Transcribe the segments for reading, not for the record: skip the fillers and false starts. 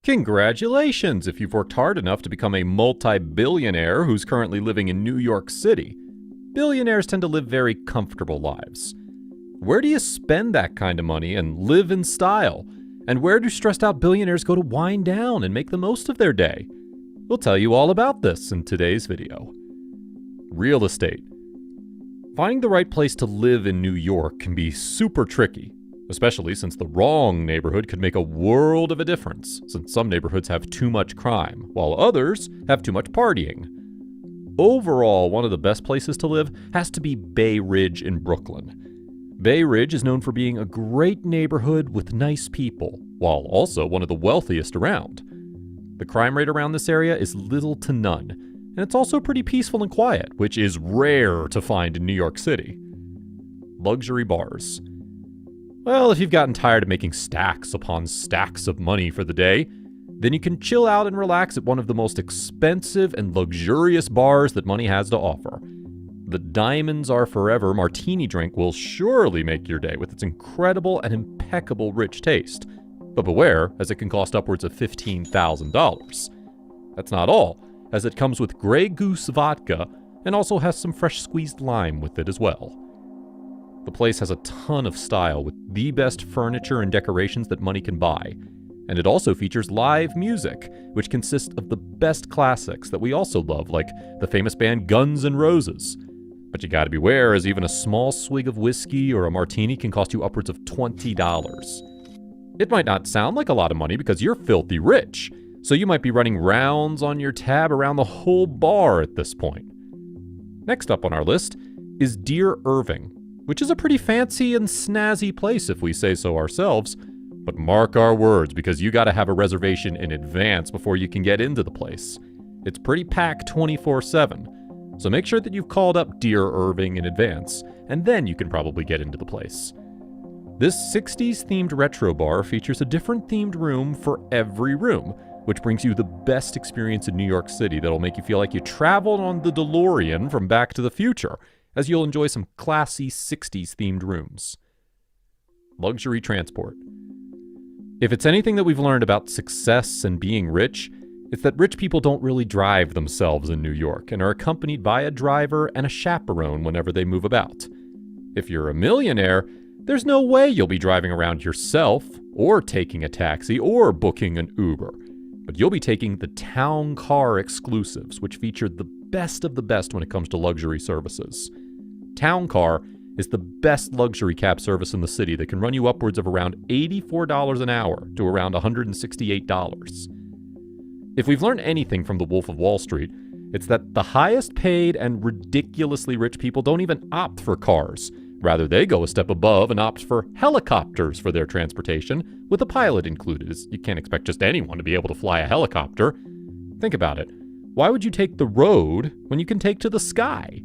Congratulations if you've worked hard enough to become a multi-billionaire who's currently living in New York City. Billionaires tend to live very comfortable lives. Where do you spend that kind of money and live in style? And where do stressed out billionaires go to wind down and make the most of their day? We'll tell you all about this in today's video. Real estate. Finding the right place to live in New York can be super tricky, especially since the wrong neighborhood could make a world of a difference, since some neighborhoods have too much crime, while others have too much partying. Overall, one of the best places to live has to be Bay Ridge in Brooklyn. Bay Ridge is known for being a great neighborhood with nice people, while also one of the wealthiest around. The crime rate around this area is little to none, and it's also pretty peaceful and quiet, which is rare to find in New York City. Luxury bars. Well, if you've gotten tired of making stacks upon stacks of money for the day, then you can chill out and relax at one of the most expensive and luxurious bars that money has to offer. The Diamonds Are Forever martini drink will surely make your day with its incredible and impeccable rich taste. But beware, as it can cost upwards of $15,000. That's not all, as it comes with Grey Goose vodka and also has some fresh squeezed lime with it as well. The place has a ton of style with the best furniture and decorations that money can buy. And it also features live music, which consists of the best classics that we also love, like the famous band Guns N' Roses. But you gotta beware, as even a small swig of whiskey or a martini can cost you upwards of $20. It might not sound like a lot of money because you're filthy rich, so you might be running rounds on your tab around the whole bar at this point. Next up on our list is Dear Irving, which is a pretty fancy and snazzy place if we say so ourselves, but mark our words because you gotta have a reservation in advance before you can get into the place. It's pretty packed 24/7, so make sure that you've called up Dear Irving in advance, and then you can probably get into the place. This 60s themed retro bar features a different themed room for every room, which brings you the best experience in New York City that'll make you feel like you traveled on the DeLorean from Back to the Future, as you'll enjoy some classy 60s themed rooms. Luxury transport. If it's anything that we've learned about success and being rich, it's that rich people don't really drive themselves in New York and are accompanied by a driver and a chaperone whenever they move about. If you're a millionaire, there's no way you'll be driving around yourself, or taking a taxi, or booking an Uber. But you'll be taking the town car exclusives, which feature the best of the best when it comes to luxury services. Town Car is the best luxury cab service in the city that can run you upwards of around $84 an hour to around $168. If we've learned anything from The Wolf of Wall Street, it's that the highest paid and ridiculously rich people don't even opt for cars. Rather, they go a step above and opt for helicopters for their transportation, with a pilot included, as you can't expect just anyone to be able to fly a helicopter. Think about it. Why would you take the road when you can take to the sky?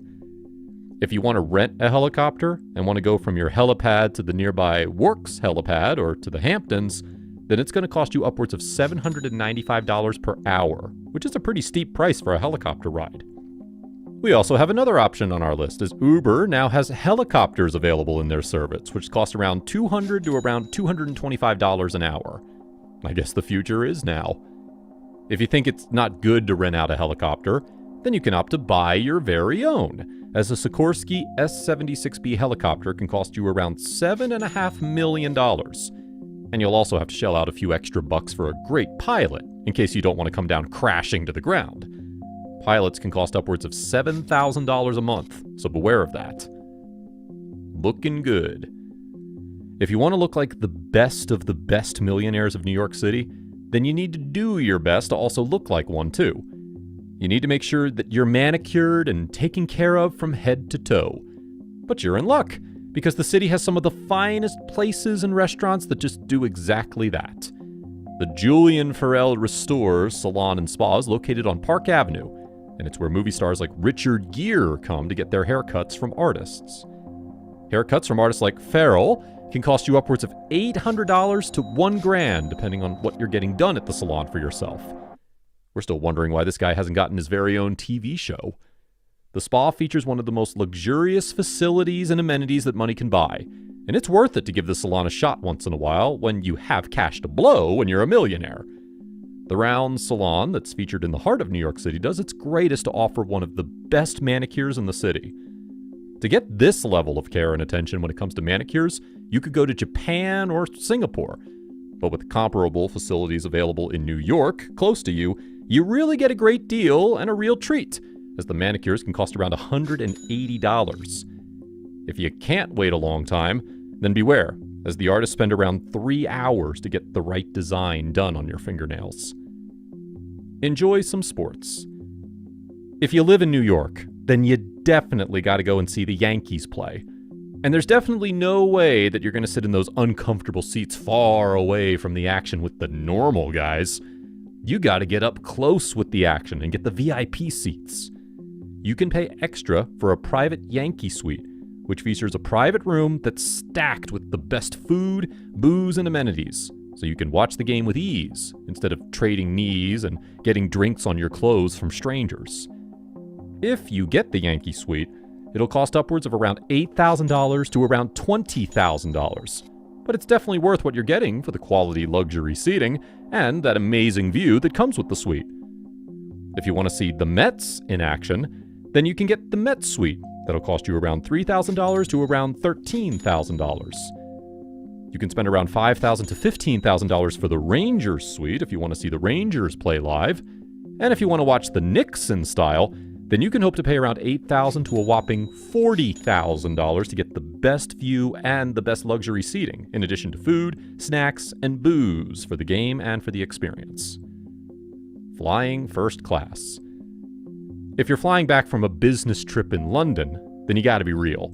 If you want to rent a helicopter and want to go from your helipad to the nearby Works helipad or to the Hamptons, then it's going to cost you upwards of $795 per hour, which is a pretty steep price for a helicopter ride. We also have another option on our list, as Uber now has helicopters available in their service, which cost around $200 to around $225 an hour. I guess the future is now. If you think it's not good to rent out a helicopter, then you can opt to buy your very own, as a Sikorsky S-76B helicopter can cost you around $7.5 million. And you'll also have to shell out a few extra bucks for a great pilot, in case you don't want to come down crashing to the ground. Pilots can cost upwards of $7,000 a month, so beware of that. Looking good. If you want to look like the best of the best millionaires of New York City, then you need to do your best to also look like one too. You need to make sure that you're manicured and taken care of from head to toe. But you're in luck, because the city has some of the finest places and restaurants that just do exactly that. The Julian Farrell Restore Salon and Spa is located on Park Avenue, and it's where movie stars like Richard Gere come to get their haircuts from artists. Haircuts from artists like Farrell can cost you upwards of $800 to $1,000, depending on what you're getting done at the salon for yourself. We're still wondering why this guy hasn't gotten his very own TV show. The spa features one of the most luxurious facilities and amenities that money can buy, and it's worth it to give the salon a shot once in a while when you have cash to blow when you're a millionaire. The Round Salon, that's featured in the heart of New York City, does its greatest to offer one of the best manicures in the city. To get this level of care and attention when it comes to manicures, you could go to Japan or Singapore. But with comparable facilities available in New York, close to you, you really get a great deal and a real treat, as the manicures can cost around $180. If you can't wait a long time, then beware, as the artists spend around 3 hours to get the right design done on your fingernails. Enjoy some sports. If you live in New York, then you definitely got to go and see the Yankees play. And there's definitely no way that you're going to sit in those uncomfortable seats far away from the action with the normal guys. You got to get up close with the action and get the VIP seats. You can pay extra for a private Yankee suite, which features a private room that's stacked with the best food, booze, and amenities, so you can watch the game with ease instead of trading knees and getting drinks on your clothes from strangers. If you get the Yankee suite, it'll cost upwards of around $8,000 to around $20,000. But it's definitely worth what you're getting for the quality luxury seating and that amazing view that comes with the suite. If you want to see the Mets in action, then you can get the Mets suite. That'll cost you around $3,000 to around $13,000. You can spend around $5,000 to $15,000 for the Rangers suite if you want to see the Rangers play live. And if you want to watch the Knicks in style, then you can hope to pay around $8,000 to a whopping $40,000 to get the best view and the best luxury seating, in addition to food, snacks, and booze for the game and for the experience. Flying first class. If you're flying back from a business trip in London, then you gotta be real.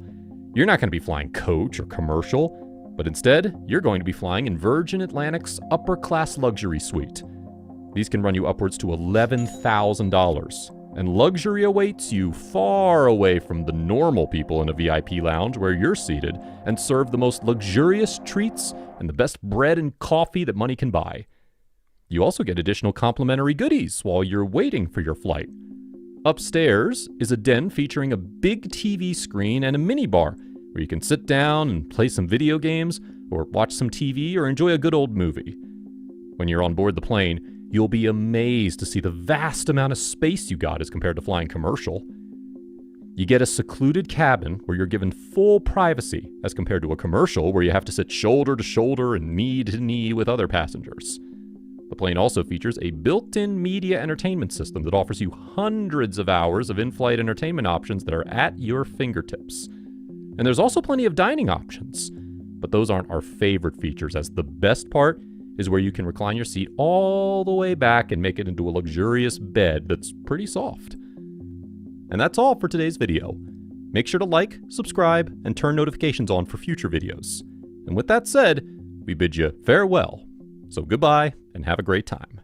You're not gonna be flying coach or commercial, but instead, you're going to be flying in Virgin Atlantic's upper class luxury suite. These can run you upwards to $11,000, and luxury awaits you far away from the normal people in a VIP lounge where you're seated and serve the most luxurious treats and the best bread and coffee that money can buy. You also get additional complimentary goodies while you're waiting for your flight. Upstairs is a den featuring a big TV screen and a minibar where you can sit down and play some video games or watch some TV or enjoy a good old movie. When you're on board the plane, you'll be amazed to see the vast amount of space you got as compared to flying commercial. You get a secluded cabin where you're given full privacy as compared to a commercial where you have to sit shoulder to shoulder and knee to knee with other passengers. The plane also features a built-in media entertainment system that offers you hundreds of hours of in-flight entertainment options that are at your fingertips. And there's also plenty of dining options, but those aren't our favorite features, as the best part is where you can recline your seat all the way back and make it into a luxurious bed that's pretty soft. And that's all for today's video. Make sure to like, subscribe, and turn notifications on for future videos. And with that said, we bid you farewell. So goodbye, and have a great time.